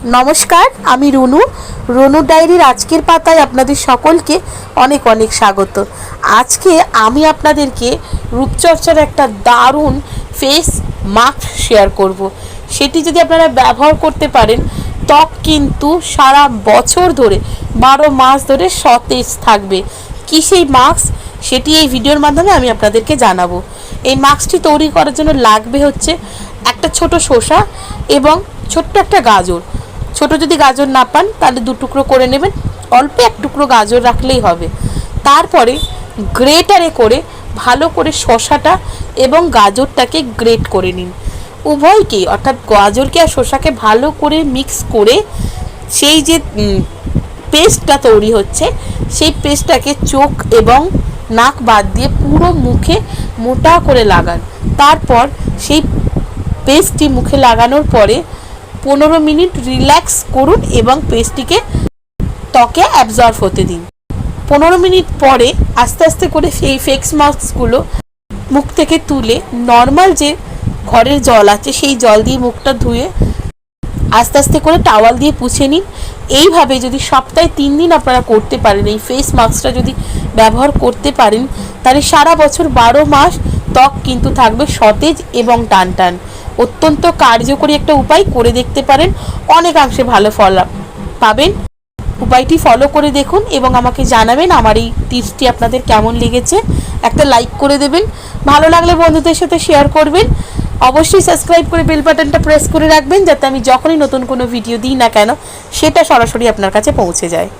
নমস্কার, আমি রুনু। রুনু ডায়েরির আজকের পাতায় আপনাদের সকলকে অনেক অনেক স্বাগত। আজকে আমি আপনাদেরকে রূপচর্চার একটা দারুণ ফেস মাস্ক শেয়ার করব। সেটি যদি আপনারা ব্যবহার করতে পারেন, ত্বক কিন্তু সারা বছর ধরে 12 মাস ধরে সতেজ থাকবে। কি সেই মাস্ক, সেটি এই ভিডিওর মাধ্যমে আমি আপনাদেরকে জানাবো। এই মাস্কটি তৈরি করার জন্য লাগবে হচ্ছে একটা ছোট শসা এবং ছোট্ট একটা গাজর। ছোট যদি গাজর না পান তাহলে 2 টুকরো করে নেবেন, অল্প 1 টুকরো গাজর রাখলেই হবে। তারপরে গ্রেটারে করে ভালো করে শসাটা এবং গাজরটাকে গ্রেট করে নিন। উভয়কে অর্থাৎ গাজরকে আর শসাকে ভালো করে মিক্স করে সেই যে পেস্টটা তৈরি হচ্ছে সেই পেস্টটাকে চোখ এবং নাক বাদ দিয়ে পুরো মুখে মোটা করে লাগান। তারপর সেই পেস্টটি মুখে লাগানোর পরে 15 মিনিট রিল্যাক্স করুন এবং পেস্টটিকে ত্বকে অ্যাবজর্ব হতে দিন। 15 মিনিট পরে আস্তে আস্তে করে সেই ফেস মাস্কগুলো মুখ থেকে তুলে নর্মাল যে ঘরের জল আছে সেই জল দিয়ে মুখটা ধুয়ে আস্তে আস্তে করে টাওয়াল দিয়ে পুছে নিন। এইভাবে যদি সপ্তাহে 3 দিন আপনারা করতে পারেন, এই ফেস মাস্কটা যদি ব্যবহার করতে পারেন, তাহলে সারা বছর 12 মাস ত্বক কিন্তু থাকবে সতেজ এবং টান টান। অত্যন্ত কার্যকরী একটা উপায়, করে দেখতে পারেন, অনেকাংশে ভালো ফল পাবেন। উপায়টি ফলো করে দেখুন এবং আমাকে জানাবেন আমার এই টিপসটি আপনাদের কেমন লেগেছে। একটা লাইক করে দেবেন, ভালো লাগলে বন্ধুদের সাথে শেয়ার করবেন। অবশ্যই সাবস্ক্রাইব করে বেল বাটনটা প্রেস করে রাখবেন, যাতে আমি যখনই নতুন কোনো ভিডিও দিই না কেন সেটা সরাসরি আপনার কাছে পৌঁছে যায়।